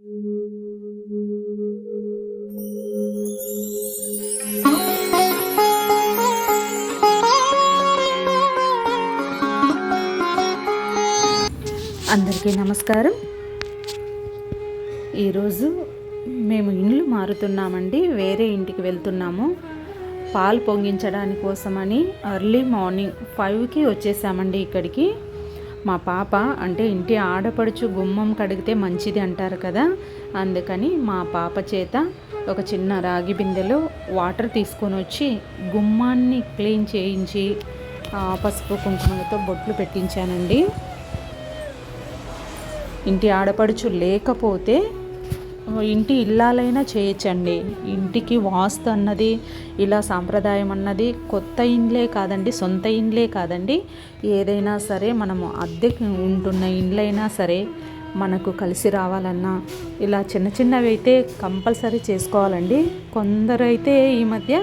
అందరికీ నమస్కారం. ఈరోజు మేము ఇండ్లు మారుతున్నామండి. వేరే ఇంటికి వెళ్తున్నాము. పాలు పొంగించడానికి కోసమని ఎర్లీ మార్నింగ్ 5కి వచ్చేసామండి ఇక్కడికి. మా పాప అంటే ఇంటి ఆడపడుచు గుమ్మం కడిగితే మంచిది అంటారు కదా, అందుకని మా పాప చేత ఒక చిన్న రాగి బిందెలో వాటర్ తీసుకొని వచ్చి గుమ్మాన్ని క్లీన్ చేయించి పసుపు కుంకుమలతో బొట్లు పెట్టించానండి. ఇంటి ఆడపడుచు లేకపోతే ఇంటి ఇల్లాలైనా చేయొచ్చండి. ఇంటికి వాస్తు అన్నది, ఇలా సాంప్రదాయం అన్నది కొత్త ఇండ్లే కాదండి, సొంత ఇండ్లే కాదండి, ఏదైనా సరే మనము అద్దెకి ఉంటున్న ఇండ్లైనా సరే మనకు కలిసి రావాలన్నా ఇలా చిన్న చిన్నవి అయితే కంపల్సరీ చేసుకోవాలండి. కొందరైతే ఈ మధ్య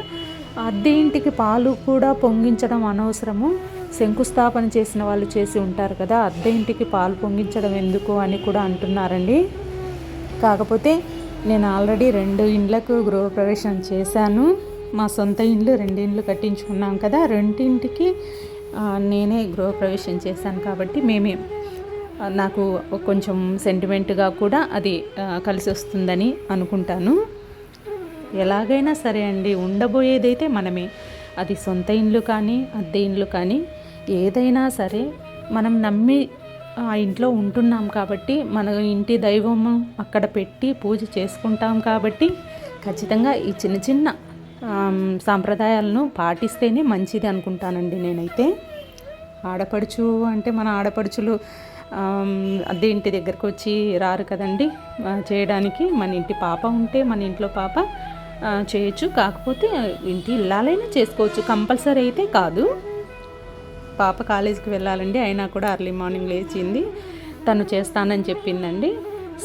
అద్దె ఇంటికి పాలు కూడా పొంగించడం అనవసరము, శంకుస్థాపన చేసిన వాళ్ళు చేసి ఉంటారు కదా, అద్దె ఇంటికి పాలు పొంగించడం ఎందుకు అని కూడా అంటున్నారండి. కాకపోతే నేను ఆల్రెడీ 2 ఇండ్లకు గృహప్రవేశం చేశాను. మా సొంత ఇండ్లు 2 ఇండ్లు కట్టించుకున్నాం కదా, 2 ఇంటికి నేనే గృహప్రవేశం చేశాను కాబట్టి నాకు కొంచెం సెంటిమెంట్గా కూడా అది కలిసి వస్తుందని అనుకుంటాను. ఎలాగైనా సరే అండి, ఉండబోయేదైతే మనమే. అది సొంత ఇండ్లు కానీ అద్దె ఇండ్లు కానీ ఏదైనా సరే మనం నమ్మి ఆ ఇంట్లో ఉంటున్నాం కాబట్టి, మన ఇంటి దైవము అక్కడ పెట్టి పూజ చేసుకుంటాం కాబట్టి ఖచ్చితంగా ఈ చిన్న చిన్న సాంప్రదాయాలను పాటిస్తేనే మంచిది అనుకుంటానండి నేనైతే. ఆడపడుచు అంటే మన ఆడపడుచులు అద్దె ఇంటి దగ్గరకు వచ్చి రారు కదండి చేయడానికి. మన ఇంటి పాప ఉంటే మన ఇంట్లో పాప చేయొచ్చు, కాకపోతే ఇంటి ఇల్లాలైనా చేసుకోవచ్చు, కంపల్సరీ అయితే కాదు. పాప కాలేజీకి వెళ్ళాలండి, అయినా కూడా ఎర్లీ మార్నింగ్ లేచింది, తను చేస్తానని చెప్పిందండి.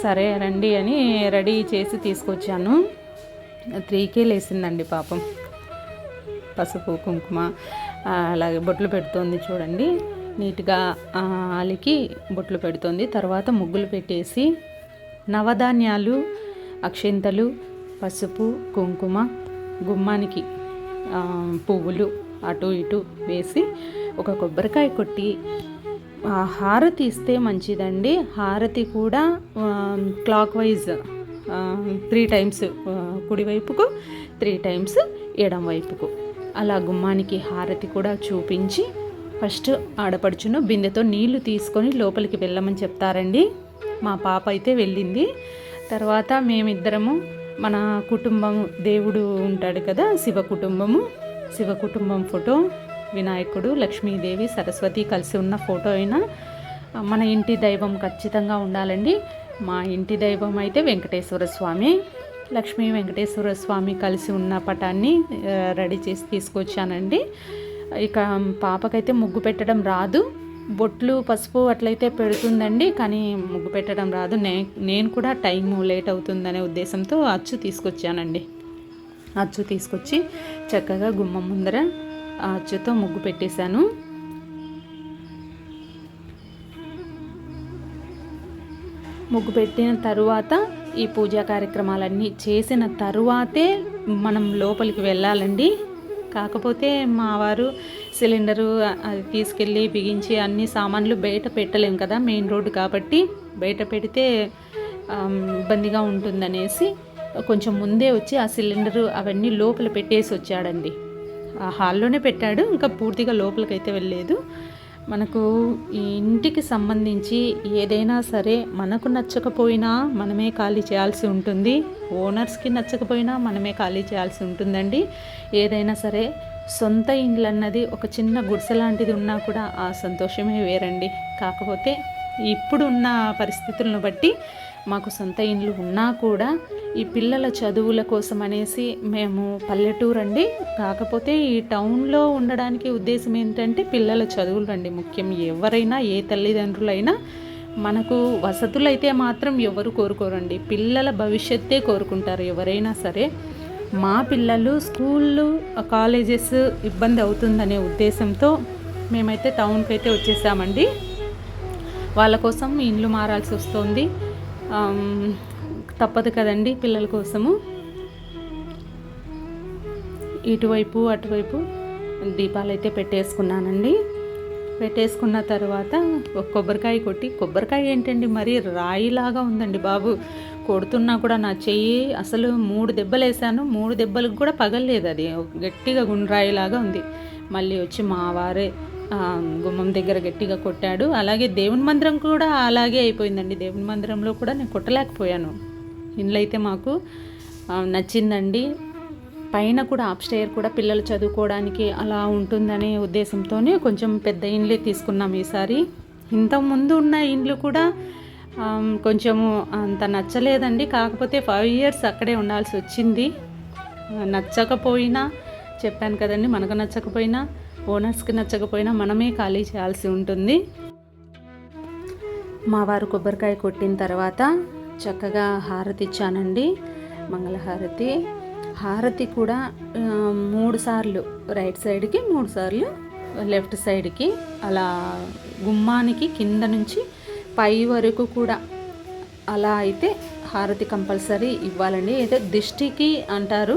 సరే రండి అని రెడీ చేసి తీసుకొచ్చాను. 3కే లేచిందండి పాపం. పసుపు కుంకుమ అలాగే బొట్లు పెడుతోంది చూడండి, నీట్గా అలికి బొట్లు పెడుతోంది. తర్వాత ముగ్గులు పెట్టేసి నవధాన్యాలు, అక్షింతలు, పసుపు కుంకుమ, గుమ్మానికి పువ్వులు అటు ఇటు వేసి ఒక కొబ్బరికాయ కొట్టి హారతి ఇస్తే మంచిదండి. హారతి కూడా క్లాక్ వైజ్ 3 టైమ్స్ కుడివైపుకు, 3 టైమ్స్ ఎడం వైపుకు, అలా గుమ్మానికి హారతి కూడా చూపించి ఫస్ట్ ఆడపడుచును బిందెతో నీళ్లు తీసుకొని లోపలికి వెళ్ళమని చెప్తారండి. మా పాప అయితే వెళ్ళింది. తర్వాత మేమిద్దరము మన కుటుంబం, దేవుడు ఉంటాడు కదా, శివ కుటుంబం ఫోటో, వినాయకుడు, లక్ష్మీదేవి, సరస్వతి కలిసి ఉన్న ఫోటో అయినా మన ఇంటి దైవం ఖచ్చితంగా ఉండాలండి. మా ఇంటి దైవం అయితే వెంకటేశ్వర స్వామి, లక్ష్మీ వెంకటేశ్వర స్వామి కలిసి ఉన్న పటాన్ని రెడీ చేసి తీసుకొచ్చానండి. ఇక పాపకైతే ముగ్గు పెట్టడం రాదు, బొట్లు పసుపు అట్లయితే పెడుతుందండి, కానీ ముగ్గు పెట్టడం రాదు. నేను కూడా టైము లేట్ అవుతుందనే ఉద్దేశంతో అచ్చు తీసుకొచ్చానండి. అచ్చు తీసుకొచ్చి చక్కగా గుమ్మం ముందర ఆ అచ్చుతో ముగ్గు పెట్టేశాను. ముగ్గు పెట్టిన తరువాత ఈ పూజా కార్యక్రమాలన్నీ చేసిన తరువాతే మనం లోపలికి వెళ్ళాలండి. కాకపోతే మా వారు సిలిండరు అది తీసుకెళ్ళి బిగించి అన్ని సామాన్లు బయట పెట్టలేం కదా, మెయిన్ రోడ్డు కాబట్టి, బయట పెడితే ఇబ్బందిగా ఉంటుందనేసి కొంచెం ముందే వచ్చి ఆ సిలిండరు అవన్నీ లోపల పెట్టేసి వచ్చాడండి. ఆ హాల్లోనే పెట్టాడు, ఇంకా పూర్తిగా లోపలికైతే వెళ్ళలేదు. మనకు ఈ ఇంటికి సంబంధించి ఏదైనా సరే మనకు నచ్చకపోయినా మనమే ఖాళీ చేయాల్సి ఉంటుంది, ఓనర్స్కి నచ్చకపోయినా మనమే ఖాళీ చేయాల్సి ఉంటుందండి. ఏదైనా సరే సొంత ఇండ్లు అన్నది ఒక చిన్న గుడిసె లాంటిది ఉన్నా కూడా ఆ సంతోషమే వేరండి. కాకపోతే ఇప్పుడున్న పరిస్థితులను బట్టి మాకు సొంత ఇండ్లు ఉన్నా కూడా ఈ పిల్లల చదువుల కోసం అనేసి మేము పల్లెటూరు అండి, కాకపోతే ఈ టౌన్లో ఉండడానికి ఉద్దేశం ఏంటంటే పిల్లల చదువులు అండి ముఖ్యం. ఎవరైనా ఏ తల్లిదండ్రులైనా మనకు వసతులు అయితే మాత్రం ఎవరు కోరుకోరండి, పిల్లల భవిష్యత్తే కోరుకుంటారు ఎవరైనా సరే. మా పిల్లలు స్కూళ్ళు కాలేజెస్ ఇబ్బంది అవుతుందనే ఉద్దేశంతో మేమైతే టౌన్కి అయితే వచ్చేసామండి. వాళ్ళ కోసం ఇండ్లు మారాల్సి వస్తుంది. తప్పదు కదండి పిల్లల కోసము. ఇటువైపు అటువైపు దీపాలు అయితే పెట్టేసుకున్నానండి. పెట్టేసుకున్న తర్వాత ఒక కొబ్బరికాయ కొట్టి, కొబ్బరికాయ ఏంటండి మరీ రాయిలాగా ఉందండి బాబు, కొడుతున్నా కూడా నా చెయ్యి అసలు 3 దెబ్బలు వేసాను, 3 దెబ్బలకు కూడా పగలలేదు, అది గట్టిగా గుండ్రాయిలాగా ఉంది. మళ్ళీ వచ్చి మా వారే గుమ్మం దగ్గర గట్టిగా కొట్టాడు. అలాగే దేవుని మందిరం కూడా అలాగే అయిపోయిందండి. దేవుని మందిరంలో కూడా నేను కొట్టలేకపోయాను. ఇండ్లు అయితే మాకు నచ్చిందండి. పైన కూడా అప్స్టైర్ కూడా పిల్లలు చదువుకోవడానికి అలా ఉంటుందనే ఉద్దేశంతోనే కొంచెం పెద్ద ఇండ్లే తీసుకున్నాం ఈసారి. ఇంతకుముందు ఉన్న ఇండ్లు కూడా కొంచెము అంత నచ్చలేదండి. కాకపోతే 5 years అక్కడే ఉండాల్సి వచ్చింది. నచ్చకపోయినా, చెప్పాను కదండి, మనకు నచ్చకపోయినా, ఓనర్స్కి నచ్చకపోయినా మనమే ఖాళీ చేయాల్సి ఉంటుంది. మా వారు కొబ్బరికాయ కొట్టిన తర్వాత చక్కగా హారతి ఇచ్చానండి, మంగళహారతి. హారతి కూడా 3 సార్లు రైట్ సైడ్కి, 3 సార్లు లెఫ్ట్ సైడ్కి, అలా గుమ్మానికి కింద నుంచి పై వరకు కూడా అలా అయితే హారతి కంపల్సరీ ఇవ్వాలండి. ఏదో దిష్టికి అంటారు,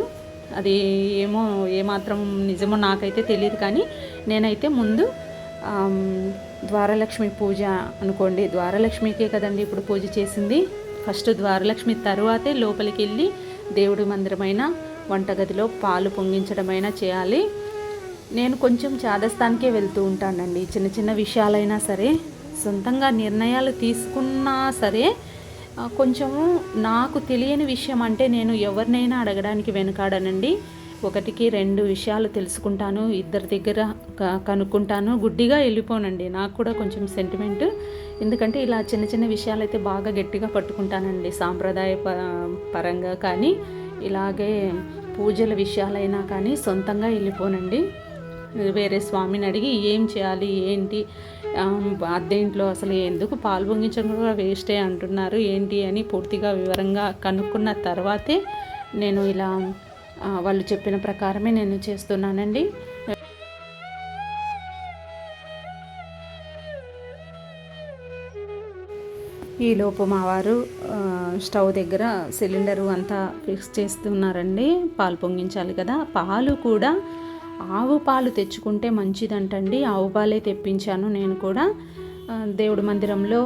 అది ఏమో ఏమాత్రం నిజమో నాకైతే తెలియదు, కానీ నేనైతే ముందు ద్వారలక్ష్మి పూజ అనుకోండి, ద్వారలక్ష్మికే కదండి ఇప్పుడు పూజ చేసింది. ఫస్ట్ ద్వారలక్ష్మి తరువాతే లోపలికి వెళ్ళి దేవుడి మందిరమైన వంటగదిలో పాలు పొంగించడమైనా చేయాలి. నేను కొంచెం చాదస్తానికే వెళ్తూ ఉంటానండి. చిన్న చిన్న విషయాలైనా సరే, సొంతంగా నిర్ణయాలు తీసుకున్నా సరే, కొంచెము నాకు తెలియని విషయం అంటే నేను ఎవరినైనా అడగడానికి వెనుకాడనండి. 1-2 విషయాలు తెలుసుకుంటాను, ఇద్దరి దగ్గర కనుక్కుంటాను, గుడ్డిగా వెళ్ళిపోనండి. నాకు కూడా కొంచెం సెంటిమెంట్, ఎందుకంటే ఇలా చిన్న చిన్న విషయాలు అయితే బాగా గట్టిగా పట్టుకుంటానండి సాంప్రదాయ పరంగా. కానీ ఇలాగే పూజల విషయాలైనా కానీ సొంతంగా వెళ్ళిపోనండి. వేరే స్వామిని అడిగి ఏం చేయాలి ఏంటి, అద్దెంట్లో అసలు ఎందుకు పాలు పొంగించడం కూడా వేస్టే అంటున్నారు ఏంటి అని పూర్తిగా వివరంగా కనుక్కున్న తర్వాతే నేను ఇలా వాళ్ళు చెప్పిన ప్రకారమే నేను చేస్తున్నానండి. ఈలోపు మా వారు స్టవ్ దగ్గర సిలిండరు అంతా ఫిక్స్ చేస్తున్నారండి. పాలు పొంగించాలి కదా. పాలు కూడా ఆవు పాలు తెచ్చుకుంటే మంచిదంటండి. ఆవు పాలే తెప్పించాను నేను కూడా. దేవుడి మందిరంలో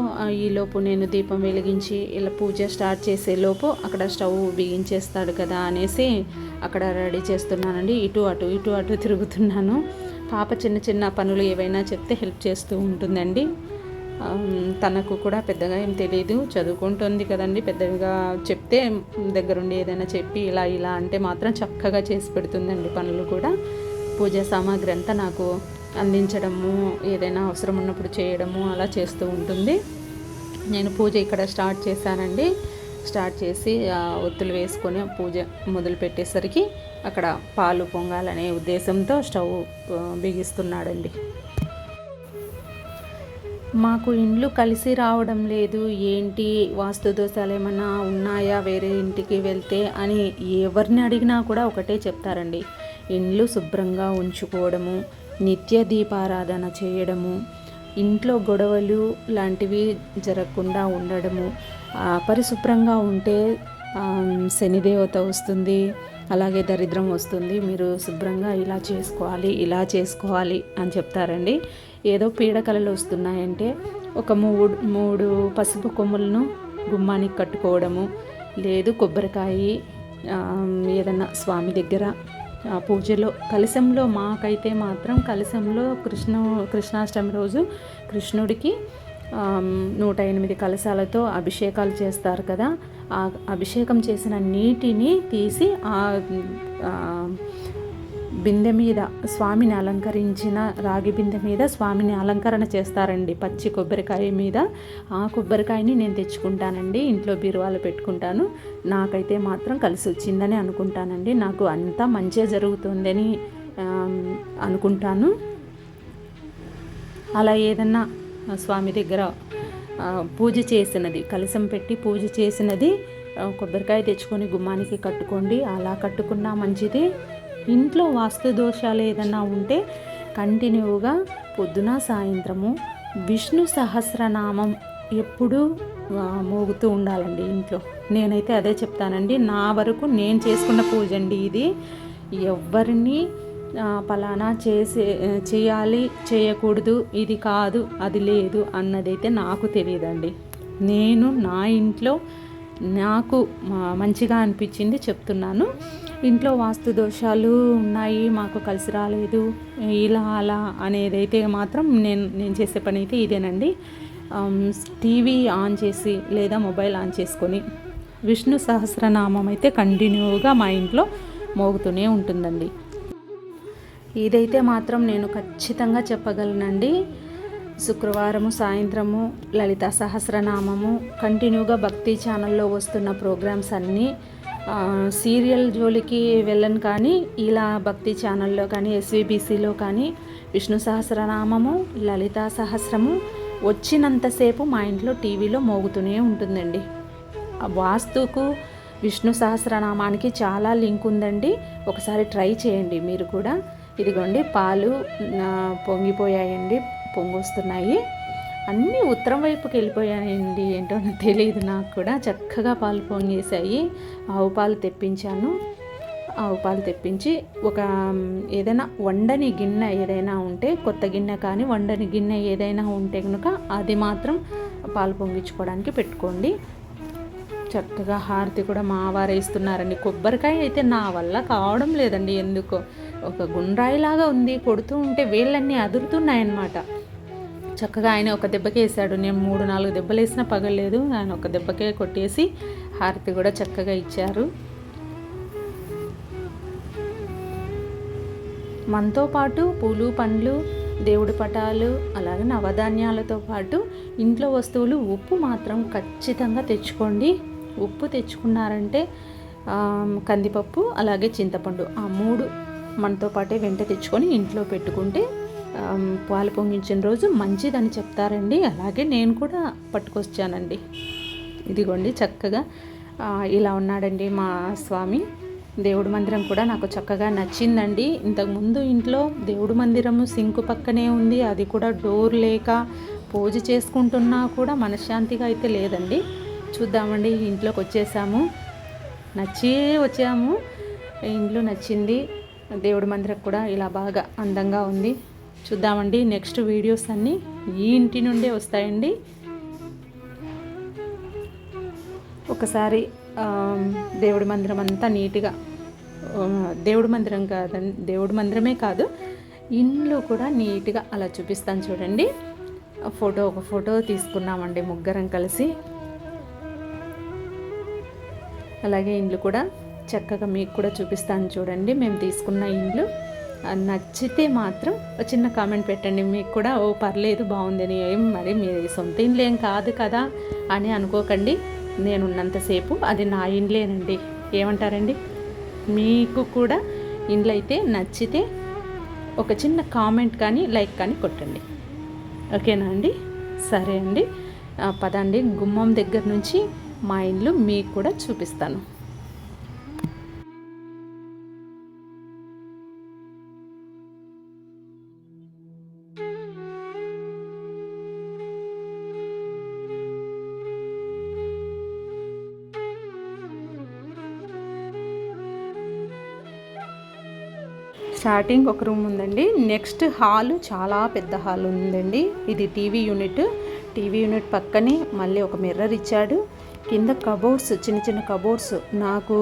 ఈలోపు నేను దీపం వెలిగించి ఇలా పూజ స్టార్ట్ చేసేలోపు అక్కడ స్టవ్ బిగించేస్తాడు కదా అనేసి అక్కడ రెడీ చేస్తున్నానండి. ఇటు అటు తిరుగుతున్నాను. పాప చిన్న చిన్న పనులు ఏవైనా చెప్తే హెల్ప్ చేస్తూ ఉంటుందండి. తనకు కూడా పెద్దగా ఏం తెలియదు, చదువుకుంటుంది కదండి. పెద్దగా చెప్తే దగ్గరుండి ఏదైనా చెప్పి ఇలా అంటే మాత్రం చక్కగా చేసి పెడుతుందండి పనులు కూడా. పూజా సామాగ్రి అంతా నాకు అందించడము, ఏదైనా అవసరం ఉన్నప్పుడు చేయడము అలా చేస్తూ ఉంటుంది. నేను పూజ ఇక్కడ స్టార్ట్ చేశానండి. స్టార్ట్ చేసి ఒత్తులు వేసుకొని పూజ మొదలు పెట్టేసరికి అక్కడ పాలు పొంగాలనే ఉద్దేశంతో స్టవ్ బిగిస్తున్నాడండి. మాకు ఇండ్లు కలిసి రావడం లేదు, ఏంటి వాస్తు దోషాలు ఏమన్నా ఉన్నాయా వేరే ఇంటికి వెళ్తే అని ఎవరిని అడిగినా కూడా ఒకటే చెప్తారండి. ఇండ్లు శుభ్రంగా ఉంచుకోవడము, నిత్య దీపారాధన చేయడము, ఇంట్లో గొడవలు లాంటివి జరగకుండా ఉండడము, పరిశుభ్రంగా ఉంటే శనిదేవత వస్తుంది, అలాగే దరిద్రం వస్తుంది, మీరు శుభ్రంగా ఇలా చేసుకోవాలి అని చెప్తారండి. ఏదో పీడకలలు వస్తున్నాయంటే ఒక మూడు పసుపు కొమ్ములను గుమ్మానికి కట్టుకోవడము, లేదు కొబ్బరికాయ ఏదన్నా స్వామి దగ్గర పూజలో కలశంలో, మాకైతే మాత్రం కలశంలో కృష్ణాష్టమి రోజు కృష్ణుడికి 108 కలశాలతో అభిషేకాలు చేస్తారు కదా. ఆ అభిషేకం చేసిన నీటిని తీసి ఆ బిందె మీద స్వామిని అలంకరించిన రాగి బిందె మీద స్వామిని అలంకరణ చేస్తారండి, పచ్చి కొబ్బరికాయ మీద. ఆ కొబ్బరికాయని నేను తెచ్చుకుంటానండి, ఇంట్లో బీరువాలో పెట్టుకుంటాను. నాకైతే మాత్రం కలిసి వచ్చిందని అనుకుంటానండి. నాకు అంతా మంచిగా జరుగుతుందని అనుకుంటాను. అలా ఏదన్నా స్వామి దగ్గర పూజ చేసినది, కలశం పెట్టి పూజ చేసినది కొబ్బరికాయ తెచ్చుకొని గుమ్మానికి కట్టుకోండి. అలా కట్టుకున్నా మంచిది. ఇంట్లో వాస్తు దోషాలు ఏదన్నా ఉంటే కంటిన్యూగా పొద్దున సాయంత్రము విష్ణు సహస్రనామం ఎప్పుడూ మోగుతూ ఉండాలండి ఇంట్లో. నేనైతే అదే చెప్తానండి. నా వరకు నేను చేసుకున్న పూజ అండి ఇది. ఎవరిని పలానా చేయాలి, చేయకూడదు, ఇది కాదు, అది లేదు అన్నదైతే నాకు తెలియదండి. నేను నా ఇంట్లో నాకు మంచిగా అనిపించింది చెప్తున్నాను. ఇంట్లో వాస్తు దోషాలు ఉన్నాయి, మాకు కలిసి రాలేదు, ఇలా అలా అనేదైతే మాత్రం నేను చేసే పని అయితే ఇదేనండి. టీవీ ఆన్ చేసి లేదా మొబైల్ ఆన్ చేసుకొని విష్ణు సహస్రనామం అయితే కంటిన్యూగా మా ఇంట్లో మోగుతూనే ఉంటుందండి. ఇదైతే మాత్రం నేను ఖచ్చితంగా చెప్పగలనండి. శుక్రవారము సాయంత్రము లలిత సహస్రనామము కంటిన్యూగా భక్తి ఛానల్లో వస్తున్న ప్రోగ్రామ్స్ అన్నీ సీరియల్ జోలికి వెళ్ళను, కానీ ఇలా భక్తి ఛానల్లో కానీ ఎస్విబిసిలో కానీ విష్ణు సహస్రనామము లలిత సహస్రము వచ్చినంతసేపు మా ఇంట్లో టీవీలో మోగుతూనే ఉంటుందండి. వాస్తుకు విష్ణు సహస్రనామానికి చాలా లింక్ ఉందండి. ఒకసారి ట్రై చేయండి మీరు కూడా. ఇదిగోండి పాలు పొంగిపోయాయండి, పొంగొస్తున్నాయి. అన్నీ ఉత్తరం వైపుకి వెళ్ళిపోయాయండి, ఏంటో తెలియదు నాకు కూడా. చక్కగా పాలు పొంగేసాయి. ఆవు పాలు తెప్పించాను. ఆవు పాలు తెప్పించి ఒక ఏదైనా వండని గిన్నె ఏదైనా ఉంటే, కొత్త గిన్నె కానీ వండని గిన్నె ఏదైనా ఉంటే కనుక అది మాత్రం పాలు పొంగించుకోవడానికి పెట్టుకోండి. చక్కగా హారతి కూడా మా వారు వేస్తున్నారండి. కొబ్బరికాయ అయితే నా వల్ల కావడం లేదండి, ఎందుకో ఒక గుండ్రాయిలాగా ఉంది. కొడుతూ ఉంటే వేళ్ళన్నీ అదురుతున్నాయన్నమాట. చక్కగా ఆయన ఒక దెబ్బకే వేసాడు. నేను 3-4 దెబ్బలు వేసినా పగలేదు. ఆయన ఒక దెబ్బకే కొట్టేసి హారతి కూడా చక్కగా ఇచ్చారు. మనతో పాటు పూలు పండ్లు దేవుడి పటాలు అలాగే నవధాన్యాలతో పాటు ఇంట్లో వస్తువులు ఉప్పు మాత్రం ఖచ్చితంగా తెచ్చుకోండి. ఉప్పు తెచ్చుకున్నారంటే కందిపప్పు అలాగే చింతపండు ఆ 3 మనతో పాటే వెంట తెచ్చుకొని ఇంట్లో పెట్టుకుంటే పాలు పొంగించిన రోజు మంచిదని చెప్తారండి. అలాగే నేను కూడా పట్టుకొచ్చానండి. ఇదిగోండి చక్కగా ఇలా ఉన్నాడండి మా స్వామి. దేవుడి మందిరం కూడా నాకు చక్కగా నచ్చిందండి. ఇంతకుముందు ఇంట్లో దేవుడి మందిరము సింకు పక్కనే ఉంది, అది కూడా డోర్ లేక పూజ చేసుకుంటున్నా కూడా మనశ్శాంతిగా అయితే లేదండి. చూద్దామండి, ఇంట్లోకి వచ్చేసాము. వచ్చాము. ఇంట్లో నచ్చింది. దేవుడి మందిరం కూడా ఇలా బాగా అందంగా ఉంది. చూద్దామండి, నెక్స్ట్ వీడియోస్ అన్నీ ఈ ఇంటి నుండే వస్తాయండి. ఒకసారి దేవుడి మందిరం అంతా నీట్గా, దేవుడి మందిరం కాదండి, దేవుడి మందిరమే కాదు ఇంట్లో కూడా నీట్గా అలా చూపిస్తాను చూడండి. ఒక ఫోటో తీసుకున్నామండి ముగ్గురం కలిసి. అలాగే ఇండ్లు కూడా చక్కగా మీకు కూడా చూపిస్తాను చూడండి. మేము తీసుకున్న ఇండ్లు నచ్చితే మాత్రం చిన్న కామెంట్ పెట్టండి. మీకు కూడా పర్లేదు బాగుందని. మరి మీరు సొంత ఇండ్లు ఏం కాదు కదా అని అనుకోకండి. నేనున్నంతసేపు అది నా ఇండ్లేనండి. ఏమంటారండి? మీకు కూడా ఇండ్లు అయితే నచ్చితే ఒక చిన్న కామెంట్ కానీ లైక్ కానీ కొట్టండి. ఓకేనా అండి? సరే అండి, పదండి గుమ్మం దగ్గర నుంచి మా ఇండ్లు మీకు కూడా చూపిస్తాను. స్టార్టింగ్ ఒక రూమ్ ఉందండి. నెక్స్ట్ హాలు చాలా పెద్ద హాల్ ఉందండి. ఇది టీవీ యూనిట్ పక్కనే మళ్ళీ ఒక మిర్రర్ ఇచ్చాడు. కింద కబోర్డ్స్, చిన్న చిన్న కబోర్డ్స్. నాకు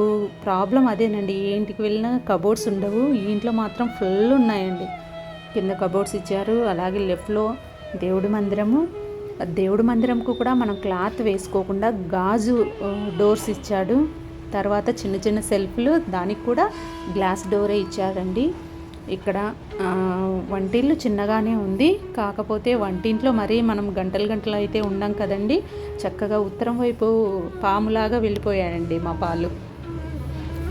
ప్రాబ్లం అదేనండి, ఏ ఇంటికి వెళ్ళినా కబోర్డ్స్ ఉండవు. ఈ ఇంట్లో మాత్రం ఫుల్ ఉన్నాయండి. కింద కబోర్డ్స్ ఇచ్చారు. అలాగే లెఫ్ట్లో దేవుడి మందిరము. దేవుడి మందిరంకు కూడా మనం క్లాత్ వేసుకోకుండా గాజు డోర్స్ ఇచ్చాడు. తర్వాత చిన్న చిన్న సెల్ఫ్లు, దానికి కూడా గ్లాస్ డోరే ఇచ్చారండి. ఇక్కడ వంటిల్లు చిన్నగానే ఉంది, కాకపోతే వంటింట్లో మరీ మనం గంటలు అయితే ఉండం కదండి. చక్కగా ఉత్తరం వైపు పాములాగా వెళ్ళిపోయాయండి మా పాలు.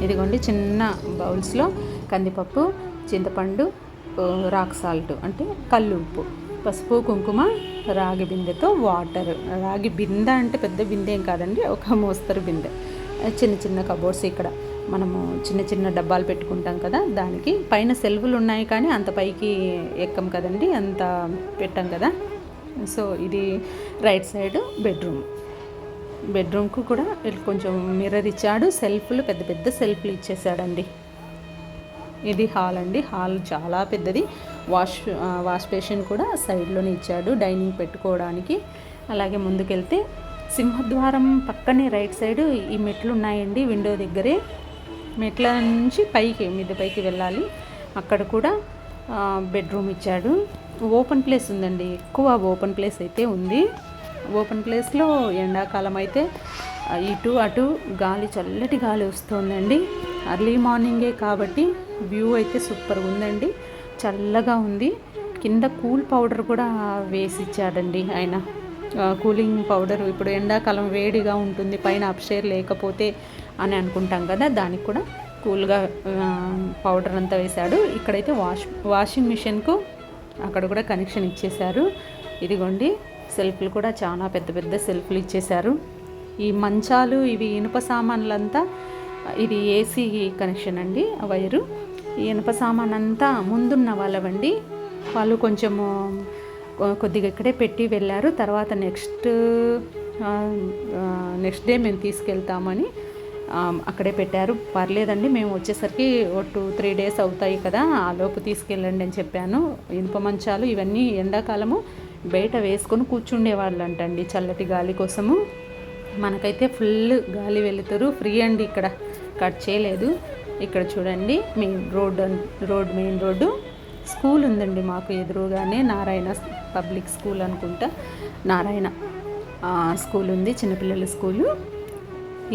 ఇదిగోండి చిన్న బౌల్స్లో కందిపప్పు, చింతపండు, రాక్ సాల్ట్ అంటే కల్లు ఉప్పు, పసుపు, కుంకుమ, రాగి బిందెతో వాటర్. రాగి బిందె అంటే పెద్ద బిందె ఏం కాదండి, ఒక మోస్తరు బిందె. చిన్న చిన్న కబోర్డ్స్, ఇక్కడ మనము చిన్న చిన్న డబ్బాలు పెట్టుకుంటాం కదా, దానికి పైన సెల్ఫ్లు ఉన్నాయి కానీ అంత పైకి ఎక్కం కదండి, అంత పెట్టాం కదా. సో ఇది రైట్ సైడ్ బెడ్రూమ్. బెడ్రూమ్కు కూడా కొంచెం మిర్రర్ ఇచ్చాడు. సెల్ఫ్లు పెద్ద పెద్ద సెల్ఫ్లు ఇచ్చేసాడండి. ఇది హాల్ అండి. హాల్ చాలా పెద్దది. వాష్ బేసిన్ కూడా సైడ్లోనే ఇచ్చాడు డైనింగ్ పెట్టుకోవడానికి. అలాగే ముందుకెళ్తే సింహద్వారం పక్కనే రైట్ సైడ్ ఈ మెట్లు ఉన్నాయండి. విండో దగ్గరే మెట్ల నుంచి మిద్దె పైకి వెళ్ళాలి. అక్కడ కూడా బెడ్రూమ్ ఇచ్చాడు. ఓపెన్ ప్లేస్ ఉందండి. ఎక్కువ ఓపెన్ ప్లేస్ అయితే ఉంది. ఓపెన్ ప్లేస్లో ఎండాకాలం అయితే ఇటు అటు గాలి, చల్లటి గాలి వస్తుందండి. అర్లీ మార్నింగే కాబట్టి వ్యూ అయితే సూపర్గా ఉందండి. చల్లగా ఉంది. కింద కూల్ పౌడర్ కూడా వేసి ఇచ్చాడండి ఆయన. కూలింగ్ పౌడర్, ఇప్పుడు ఎండాకాలం వేడిగా ఉంటుంది, పైన అప్స్టైర్ లేకపోతే అని అనుకుంటాం కదా, దానికి కూడా కూల్గా పౌడర్ అంతా వేశాడు. ఇక్కడైతే వాషింగ్ మిషన్కు అక్కడ కూడా కనెక్షన్ ఇచ్చేశారు. ఇదిగోండి సెల్ఫ్లు కూడా చాలా పెద్ద పెద్ద సెల్ఫ్లు ఇచ్చేశారు. ఈ మంచాలు, ఇవి ఇనుప సామాన్లంతా, ఇది ఏసీ కనెక్షన్ అండి ఆ వైరు. ఈ ఇనుప సామాన్ అంతా ముందున్న వాళ్ళవండి. వాళ్ళు కొంచెము కొద్దిగా ఇక్కడే పెట్టి వెళ్ళారు. తర్వాత నెక్స్ట్ డే మేము తీసుకెళ్తామని అక్కడే పెట్టారు. పర్లేదండి, మేము వచ్చేసరికి 2-3 డేస్ అవుతాయి కదా, ఆ లోపు తీసుకెళ్ళండి అని చెప్పాను. ఇనుప మంచాలు ఇవన్నీ ఎండాకాలము బయట వేసుకొని కూర్చుండేవాళ్ళు అంటండి చల్లటి గాలి కోసము. మనకైతే ఫుల్ గాలి వెలుతురు ఫ్రీ అండి. ఇక్కడ కట్ చేయలేదు. ఇక్కడ చూడండి మెయిన్ రోడ్డు స్కూల్ ఉందండి మాకు ఎదురుగానే. నారాయణ పబ్లిక్ స్కూల్ అనుకుంటా, నారాయణ స్కూల్ ఉంది, చిన్నపిల్లల స్కూలు.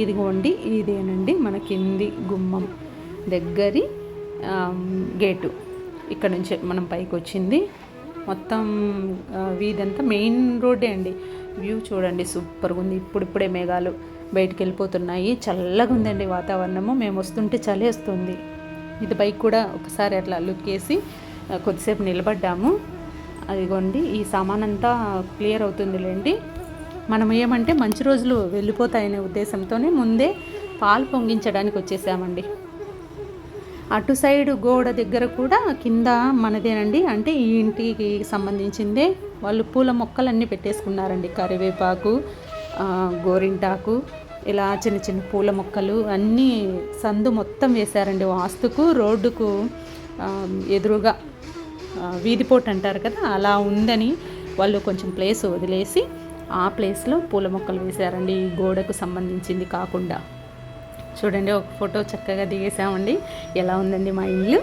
ఇదిగోండి ఇదేనండి మన కింది గుమ్మం దగ్గరి గేటు. ఇక్కడ నుంచి మనం పైకి వచ్చింది. మొత్తం వీధంతా మెయిన్ రోడ్డే అండి. వ్యూ చూడండి సూపర్గా ఉంది. ఇప్పుడిప్పుడే మేఘాలు బయటికి వెళ్ళిపోతున్నాయి. చల్లగా ఉందండి వాతావరణము. మేము వస్తుంటే చలి వస్తుంది. ఇది పైకి కూడా ఒకసారి అట్లా లుక్ వేసి కొద్దిసేపు నిలబడ్డాము. అదిగోండి ఈ సామాన్ అంతా క్లియర్ అవుతుందిలేండి. మనం ఏమంటే మంచి రోజులు వెళ్ళిపోతాయనే ఉద్దేశంతోనే ముందే పాలు పొంగించడానికి వచ్చేసామండి. అటు సైడ్ గోడ దగ్గర కూడా కింద మనదేనండి, అంటే ఈ ఇంటికి సంబంధించిందే. వాళ్ళు పూల మొక్కలన్నీ పెట్టేసుకున్నారండి. కరివేపాకు, గోరింటాకు, ఇలా చిన్న చిన్న పూల మొక్కలు అన్నీ సందు మొత్తం వేశారండి. వాస్తుకు రోడ్డుకు ఎదురుగా వీధిపోటు అంటారు కదా, అలా ఉందని వాళ్ళు కొంచెం ప్లేస్ వదిలేసి ఆ ప్లేస్లో పూల మొక్కలు వేశారండి. ఈ గోడకు సంబంధించింది కాకుండా. చూడండి ఒక ఫోటో చక్కగా దిగేసామండి. ఎలా ఉందండి మా ఇల్లు.